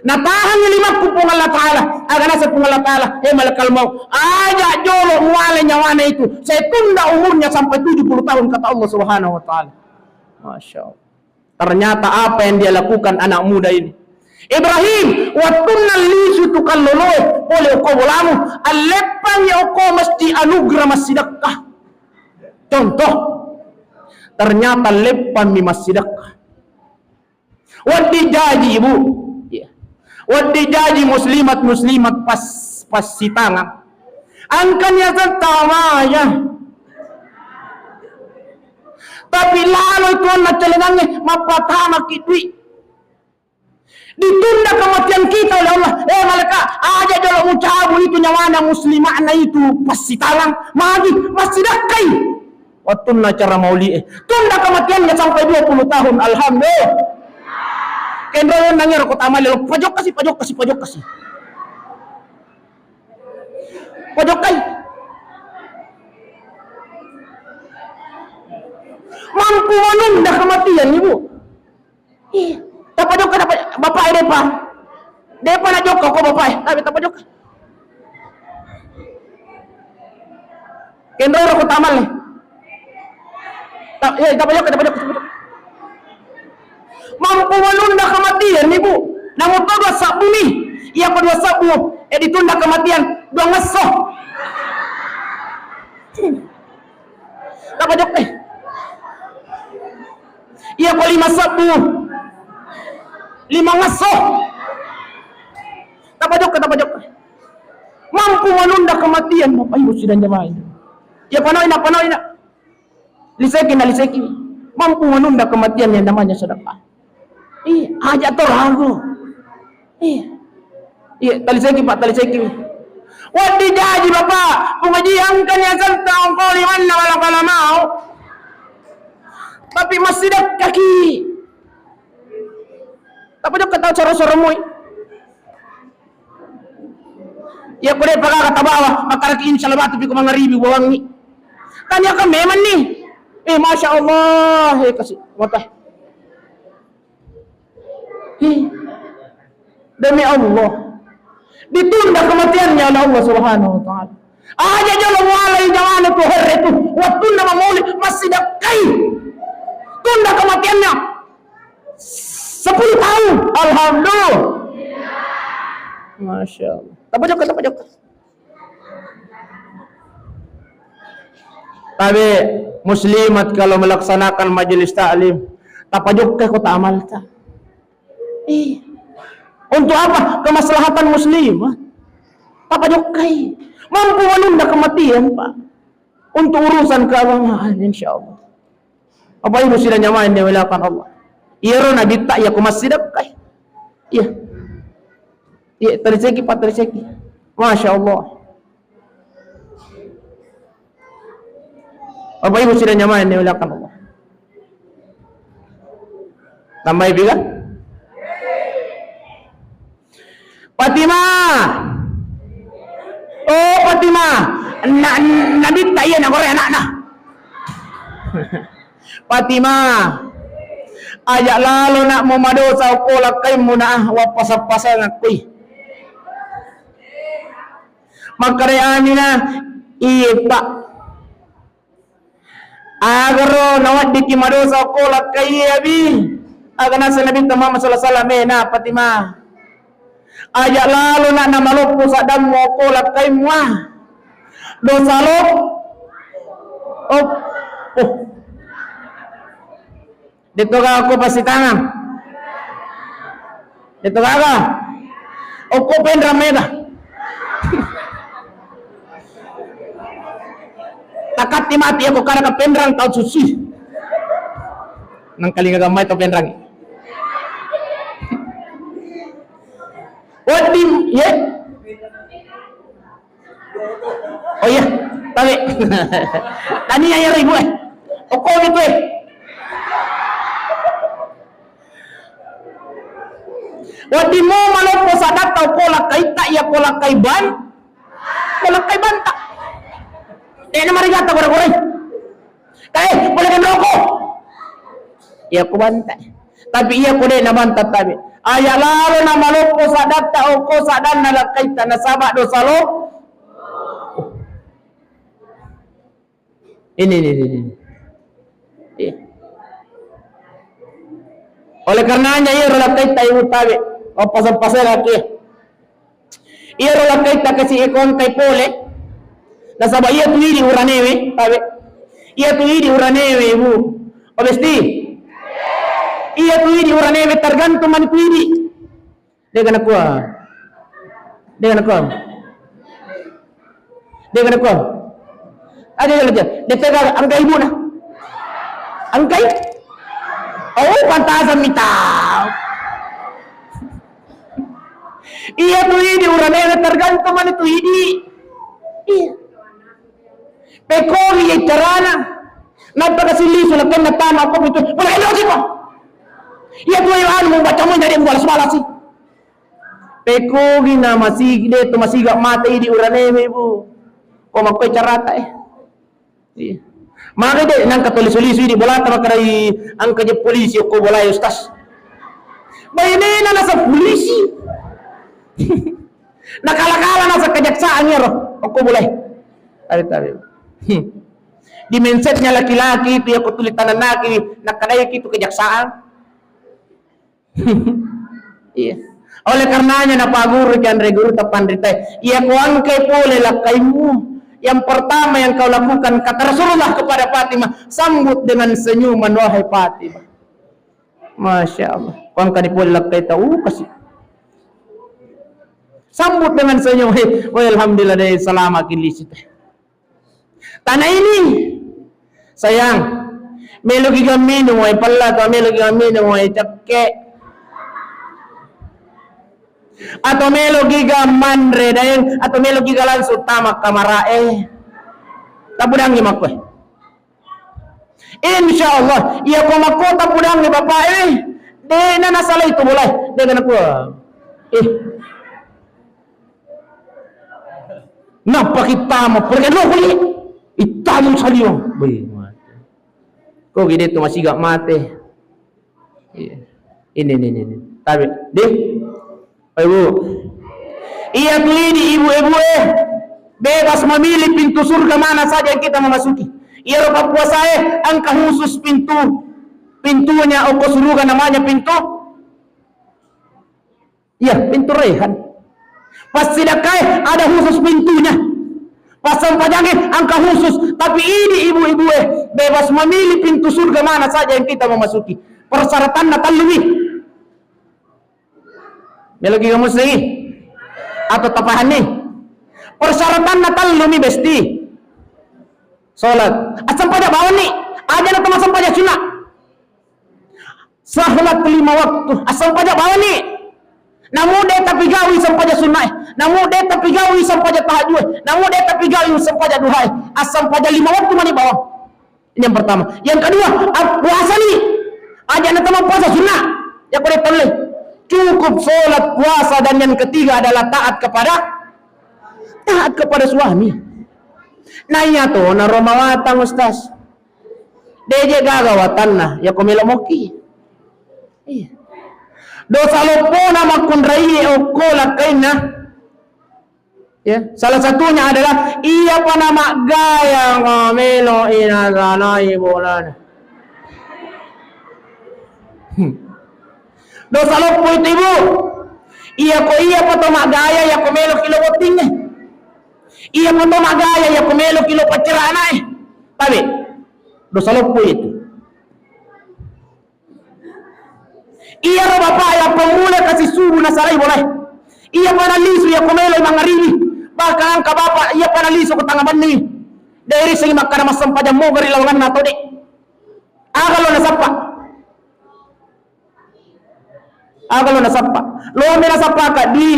Natahan yung 5 kupong Allah Ta'ala. Agana sa pung Allah Ta'ala. Malakal mau. Aja jolo muwala nyawana itu. Saya tunda umurnya sampai 70 tahun kata Allah Subhanahu wa Ta'ala. Masya Allah. Ternyata apa yang dia lakukan anak muda ini. Ibrahim. Watunna lisu tukalloloy. Oleh uko bolamu. Alepang ya uko mesti anugerah masidakah. Contoh. Ternyata lepan mi masidakah. Wadi jaji ibu. Wadi jaji muslimat pas si tangan. Angkanya tertawanya. Tapi lalu itu anak celengannya mapatama kitwi. Ditunda kematian kita oleh Allah. Malaikat aja jolo ucabu itu nyawana muslimah itu pas si tangan. Magi masih dakai. Waktu cara mauli tunda kematiannya sampai 20 tahun. Alhamdulillah. Kendro nangir ko tama lelo pajok kasi. Pajok kay. Mampu menunda kematian ibu. Tapajok ka bapak depa. Depa na jok ko bapak. Tapi tapajok. Kendro ko tama le. Tapajok. Mampu menunda kematian ibu. Namun dua sabu nih. Ia kedua sabu. Ditunda kematian. Dua ngesoh. Tak pajok nih. Ia ke 5 sabu. 5 ngesoh. Tak pajok. Mampu menunda kematian. Bapak ibu sudah jamaah. Ya panoin nak. Lisekin. Mampu menunda kematian yang namanya sedekah. Aja terlalu. Tali segi Pak. Wadi jaji Bapak. Pengajian kan yang serta engkau liman kalau mau. Tapi masih dak kaki. Tapi dia kata cara mui. Ya boleh pakai kata bawah. Maka insyaallah tapi kau mengaribi bawang ni. Kan ya kan memang nih. Masya Allah. Kasih. Matah. Demi Allah Ditunda kematiannya oleh Allah Subhanahu wa taala. Aja jalo walai jangan itu hari itu waktu nama maulid masih dekai. Tunda kematiannya 10 tahun. Alhamdulillah. Masya Allah. Tapajok. Tapi muslimat kalau melaksanakan majelis ta'lim, tapajok ke kota amal ta. Untuk apa? Kemaslahatan muslimat. Tapajok kai. Mampu menunda kematian, Pak. Untuk urusan keagamaan, insyaallah. Apa ibu sudah nyaman dimuliakan Allah. Iya rona ditak ya kumasih kai. Iya. Iya, terzeki Pak, terzeki. Masya Allah. Apa ibu sudah nyaman dimuliakan Allah. Tambah ibu kan? Fatimah. Oh Fatimah. Nabi tak iya nak korek anak nah. Fatimah. Ajak lalu nak memadosa ko lakai munah wa pasal-pasal ngakui. Makare amina iya Pak. Agar nawat diki madosa ko lakai abi. Agar nasa Nabi Muhammad sallallahu alaihi wasallam na Fatimah. Ajak lalu nak nama lupu sadam mo ko lakai muah. Dosa lo. Oh. Dito ka ako pasti tangan. Dito ka ka. Ako pendrameda. Takat ti mati ako karena ka pendrang tao susi. Nang kalinga gamay to pendrang. What ye? Oh iya, tabi. Tani ya ribu Oko gitu Wadi mo malopo sadat tau kolak kay tak ya kolak kay ban. Kolak kay ban tak. Na marigata gore-gore. Kay boleh kan roko. Ya ko banta. Tapi iya ko na banta tabi. Aya lalo na malopo sadat tau ko sadan na lakay ta nasaba do salo. Ini. Oleh karenanya ia relakai tayo tabi o pasal-pasal lagi. Ia relakai tak kasi ikon tay pole. Nasaba ia tuiri uranewe tabi. Ia tuiri uranewe ibu. Obesti. Ia tuiri uranewe tergantung man tuiri. Dia kena kuah. Ada lagi. Dia pegang angka ibu na. Angkai? Oh, pantasan mita. Iya tuh ini urane tergantung mana tuh ini. Iya. Pekoli ya carana. Napa kasih lisu lakukan natama aku itu. Boleh lagi kok. Iya tuh yang anu membaca mau jadi buat semalas sih. Pekoli na masih dia tuh masih gak mati di urane ibu. Kok makai carata Iya. Maka dia nang katulis-tulis di bola tamakai angka je polisi ko bola ustaz. Bayne na nasa polisi. Nakala-kala nasa kejaksaan ya roh. Ko boleh. Tabi. Di mindsetnya laki-laki itu ya kutulitan laki nakadaya itu kejaksaan. Iya. Oleh karenanya na paguru kan reguru tapandrita. Iya ko angkay pole lakaimu. Yang pertama yang kau lakukan kata Rasulullah kepada Fatimah, sambut dengan senyuman wahai Fatimah. Masya Allah. Kau kan dipolak kay tahu kasih. Sambut dengan senyum. Wah alhamdulillah deh selama kilis itu. Tanah ini sayang. Melogi gamino wahai pala atau melogi gamino wahai cakke. Atau melogi gamandre dayang atau melogi galan sutama kamarae tapudang ni makwe insyaallah iya ko makko tapudang ni bapak de na nasala itu boleh dengan aku napa kita mo pergi lo kuli itamu saliyo boy ko gede tu masih gak mate ini tapi deh Ibu, Iya tuh ini ibu-ibu bebas memilih pintu surga mana saja yang kita memasuki. Iya roh puasa angka khusus pintunya ongkos surga namanya pintu. Iya pintu rehan. Pas sedekah ada khusus pintunya. Pas sampajangin angka khusus. Tapi ini ibu-ibu bebas memilih pintu surga mana saja yang kita memasuki. Persyaratan natal lebih. Melogi kamu sih atau tapahan nih. Persyaratan natal lebih besti. Salat. Asam pada bawah nih. Ada na teman sampajak sunat. Salat 5 waktu. Asam pada bawah nih. Namun dia tapi gawi sampajak sunat. Namun dia tapi gawi sampajak tahajud. Namun dia tapi gawi sampajak duhai. Asam pada 5 waktu mani bawah. Ini yang pertama. Yang kedua, puasa nih. Ada na teman puasa sunat. Ya boleh toleh. Cukup sholat puasa. Dan yang ketiga adalah taat kepada suami. Nanya tuh na romawatan ustaz. Deje gagawatan na ya komilomoki. Iya. Dosa lopo na makundrai o kolak kaina. Ya, salah satunya adalah iya pa nama gaya ngamelo inasanay bolan. Dosa lopo itu ibu. Iya pa to magaya ya komelo kiloboting. Iya pa to magaya ya komelo kilo pacerana Tapi dosa lopo itu. Iya ro bapak ya pemula kasih subuh na sarai boleh. Iya pa nalisu ya komelo mangarini. Bahkan ka bapak iya pa nalisu ko tangaban ni. Dari sing makana masampaja mo gari lawangan nato di. Agalo na sappa. Lo mena sappa ka di.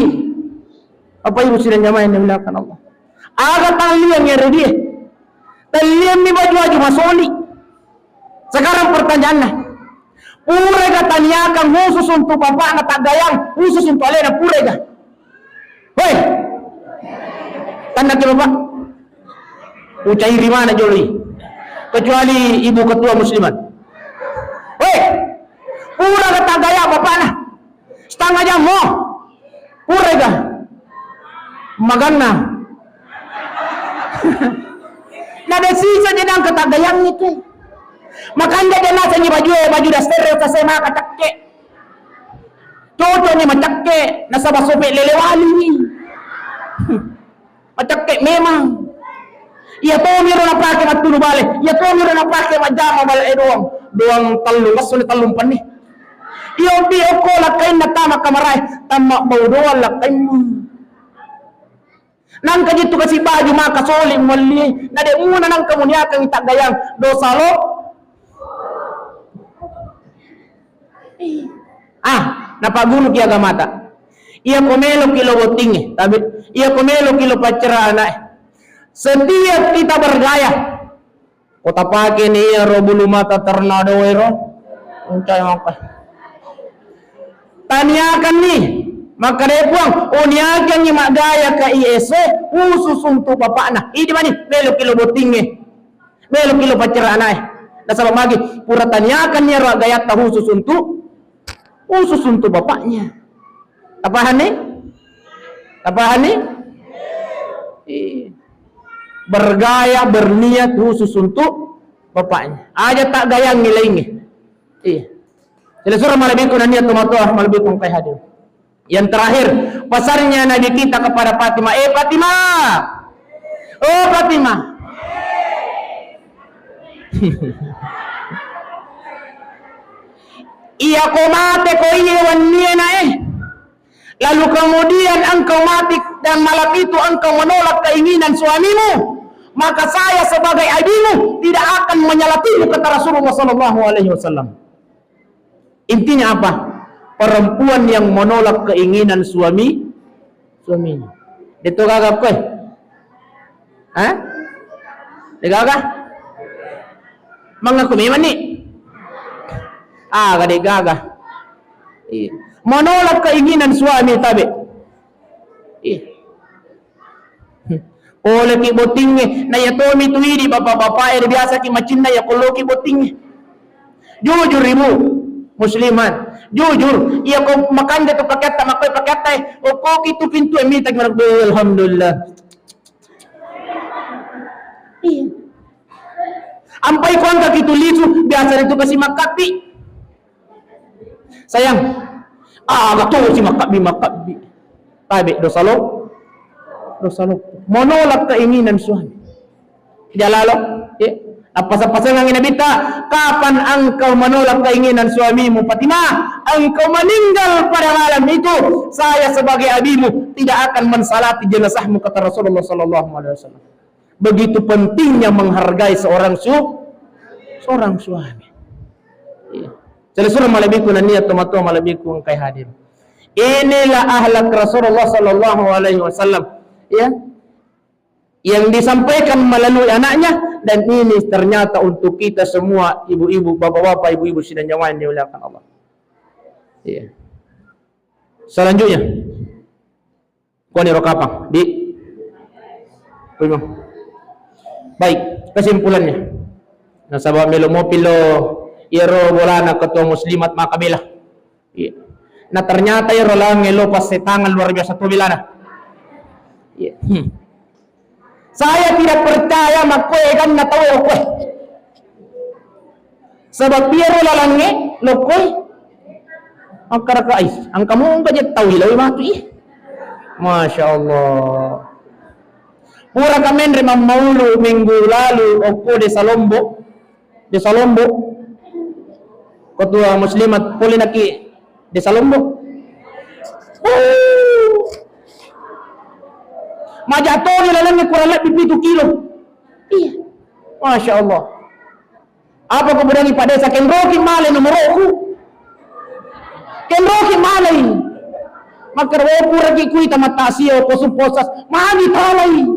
Apa ibu sidang jamaah yang dimuliakan Allah. Agak talian ya redi. Talian ni baju masoli. Sekarang pertanyaannya, purega tanyakan khusus untuk bapak na tagayang, khusus untuk alena purega. Hei, tanda ke bapak? Ucai di mana joli? Kecuali ibu ketua muslimat. Hei, purega tagayang bapak na, setengah jam mo, purega, magana. Nada sisa dia nang katagayang itu. Makanya dia nasa ni baju daster sa sema katakke. Toto ni matakke nasa basope lelewali ni. Matakke memang. Iya to miro na pake matulu bale. Iya to miro na pake majama bale doang talung masuli talung pan ni. Iyo bi ko lakay na tama kamaray tama maudoan lakay mo. Nang kajito kasi baju maka soling mali na de muna nang kamunyakang itagayang dosa lo. Napagulog iya gamata. Iya komelo kilo boting tapi iya komelo kilo pacerana. Setiap kita bergaya. Kota pake ni iya ro bulu mata tornado ero. Uncay maka. Tanyakan nih. Maka dia puang, uniakan ni magaya ka ISE, khusus untuk bapak na. Ini mana? Melo kilo boting melo kilo pacerana Nasabang lagi, pura tanyakan niya gaya ta khusus untuk bapaknya. Tapahan ni? Bergaya, berniat khusus untuk bapaknya. Aja tak gaya nilainya. Iya. Jadi surah malabikun niat tumatuah malabikun kay hadir. Yang terakhir, pasarnya Nabi kita kepada Fatimah. Fatimah. Oh Fatimah. Iya kau mati kau iwan niana Lalu kemudian engkau mati dan malam itu engkau menolak keinginan suamimu. Maka saya sebagai abimu tidak akan menyalatimu, kata Rasulullah SAW. Intinya apa? Perempuan yang menolak keinginan suaminya. Itu gagap kau? Digagah? Mengaku memang ni? Gade gagah. Menolak keinginan suami tabi. Oleh ki botingnya, na ya tomi tuiri bapak-bapak biasa ki macin na ya kolo ki botingnya. Jujur ibu. musliman. Jujur, iya ko makan dito paket makoy paket o ko kitu pintu emitag man alhamdulillah. Iya. Ampai ko ang kitu lisu biasa itu kasi makapi. Sayang. Gato si makabi. Tabi dosa lo. Menolak keinginan suami. Tidak lalu. Ya. Apa-apa ang inabita, kapan engkau menolak keinginan suamimu, Fatimah? Engkau meninggal pada malam itu. Saya sebagai abimu tidak akan mensalati jenazahmu, kata Rasulullah sallallahu alaihi wasallam. Begitu pentingnya menghargai seorang suami. Ya. Jadi surah malabiku na niya tumato malabiku ang kay hadir. Inilah ahlak Rasulullah sallallahu alaihi wasallam. Ya. Yang disampaikan melalui anaknya, dan ini ternyata untuk kita semua ibu-ibu, bapak-bapak, ibu-ibu sidang jamaah yang dimuliakan Allah. Ya. Selanjutnya, kuani rokapang di baik, kesimpulannya. Nasabah melo mo pilo iro wala na ketua muslimat makabilah. Iya. Na ternyata iro lang ngelopas setangan luar biasa tu bilana. Iya. Saya tidak percaya makoy kan na tawo ko. Sebab iro lalangge lokoy ang karakais. Ang kamu budget tawilaw matu ih. Masya Allah. Pura kami remang maulu minggu lalu oko di Salombo ketua muslimat polinaki di Salombo. Majato ni lalang kurang lebih 7 kilo. Iya. Masya Allah. Apa kemudian pada desa Kenroki malay nomor aku. Kenroki malay. Makarwo pura ki kuita matasio ko suposas. Mani talay.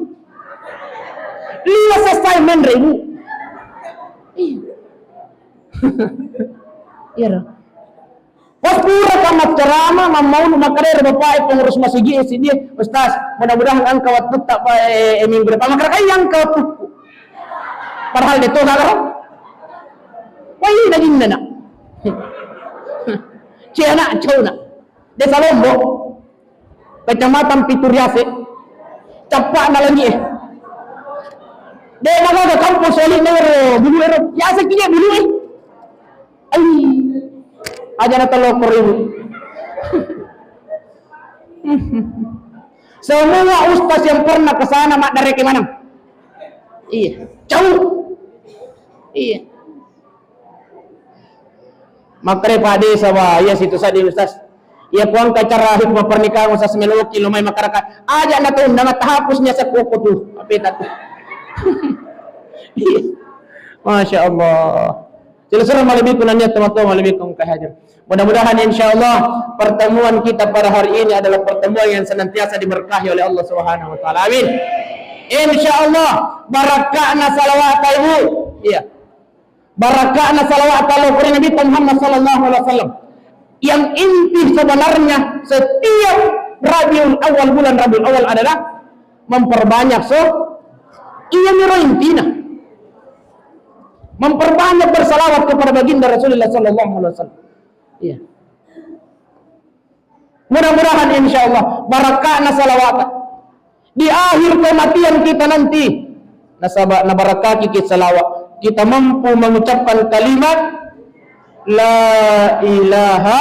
Liya selesai menremu. Iya. Pas pura kamat cerama mau makarer bapak pengurus masjid sini Ustaz, mudah-mudahan engkau waktu tak minggu depan makar yang kau tuku. Padahal itu enggak kau. Wah, ini daging nana. Ciana Cona. Desa Lombok. Kecamatan Pituriase. Capak nalangi. Dia nak ada kampus solid nero, bulu ero. Ya sekinya bulu aja na talo koribu. Semua ustaz yang pernah ke sana mak dari ke mana? Iya, jauh. Iya. Makre pade sawa ya situ sadi ustaz. Ya kuang kacara hikmah pernikahan ustaz melok kilo may makaraka. Aja na to nang tahapusnya sa kuko tu. Apita tu. Masya Allah. Jadi surah malibik kunanya teman-teman malibik kong kahajar. Mudah-mudahan insyaallah pertemuan kita pada hari ini adalah pertemuan yang senantiasa diberkahi oleh Allah Subhanahu wa taala. Amin. Insyaallah barakahna salawat ibu. Iya. Barakahna salawat Allah kepada Nabi Muhammad sallallahu alaihi wasallam. Yang inti sebenarnya setiap Rabiul Awal, bulan Rabiul Awal adalah memperbanyak iya miro intina. Memperbanyak bersalawat kepada baginda Rasulullah sallallahu alaihi wasallam. Iya. Mudah-mudahan insyaallah barakahna salawat di akhir kematian kita nanti. Nasabah na barakah kita salawat. Kita mampu mengucapkan kalimat la ilaha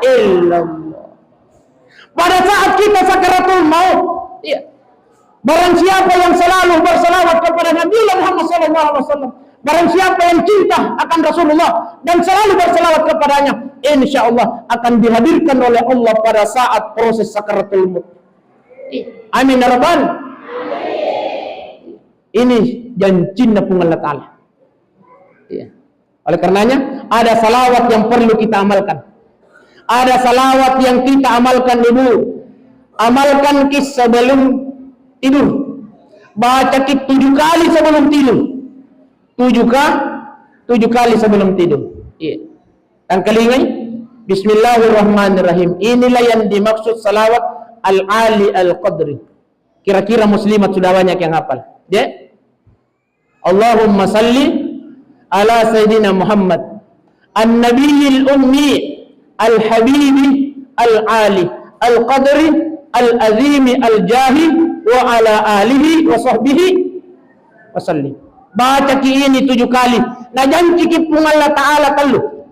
illallah. Pada saat kita sakaratul maut. Iya. Barang siapa yang selalu bersalawat kepada Nabi Muhammad sallallahu alaihi wasallam, barang siapa yang cinta akan Rasulullah dan selalu bersalawat kepadanya, insyaallah akan dihadirkan oleh Allah pada saat proses sakaratul maut. Amin ya rabbal. Ini janjinya pun Allah Ta'ala. Ya. Oleh karenanya ada salawat yang perlu kita amalkan. Ada salawat yang kita amalkan dulu. Amalkan sebelum tidur. Baca 7 kali sebelum tidur. 7 kali sebelum tidur. Iya. Dan kelingay, Bismillahirrahmanirrahim. Inilah yang dimaksud salawat al-ali al-qadri. Kira-kira muslimat sudah banyak yang hafal. Ya. Allahumma salli ala Sayyidina Muhammad An-Nabiyil Ummi Al-Habibi Al-Ali Al-Qadri Al-Azimi Al-Jahi wa ala alihi wa sahbihi wasallim. Baca ini 7 kali. Nah janji kipung Allah Ta'ala telu.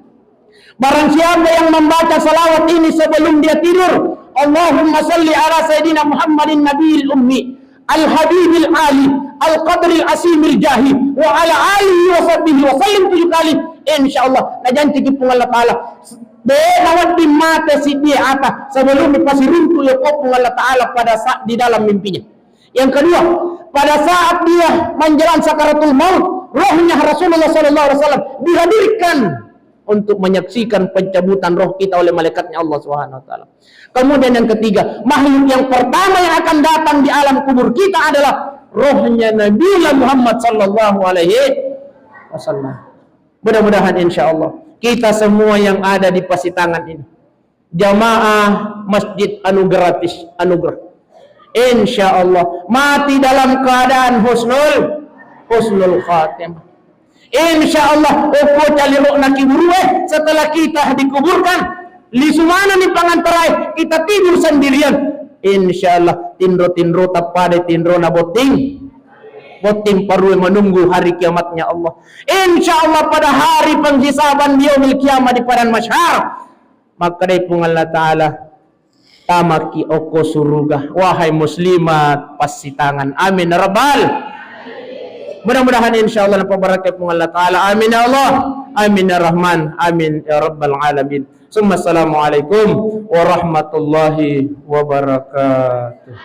Barang siapa yang membaca salawat ini sebelum dia tidur, Allahumma salli ala Sayyidina Muhammadin Nabiyil Ummi Al-Habibil Ali Al-Qadril Asimil Jahi wa ala alihi wa sahbihi wa sallim 7 kali. InsyaAllah. Nah janji kipung Allah Ta'ala nawat di mata si dia ata sebelum dipasir runtuh ya kopung Allah Ta'ala pada saat di dalam mimpinya. Yang kedua, pada saat dia menjelang sakaratul maut, rohnya Rasulullah SAW dihadirkan untuk menyaksikan pencabutan roh kita oleh malaikatnya Allah Subhanahu Wa Taala. Kemudian yang ketiga, makhluk yang pertama yang akan datang di alam kubur kita adalah rohnya Nabi Muhammad Sallallahu Alaihi Wasallam. Mudah-mudahan insya Allah kita semua yang ada di Pasitangan ini, jamaah masjid gratis anugerah, insya Allah mati dalam keadaan husnul khatimah. Insya Allah uko calirok na kiburuwe setelah kita dikuburkan lisumana ni pangantaray kita tidur sendirian. Insya Allah tindro tapade tindro na boting paruwe menunggu hari kiamatnya Allah. Insya Allah pada hari penghisaban yaumil kiamat di padang masyar, maka dari pun Allah Ta'ala tamaki oko surga. Wahai muslimat Pasitangan, amin rabbal. Mudah-mudahan insya Allah nampak barakat pun Allah Ta'ala. Amin ya Allah, amin ya Rahman, amin ya Rabbal Alamin. Assalamualaikum warahmatullahi wabarakatuh.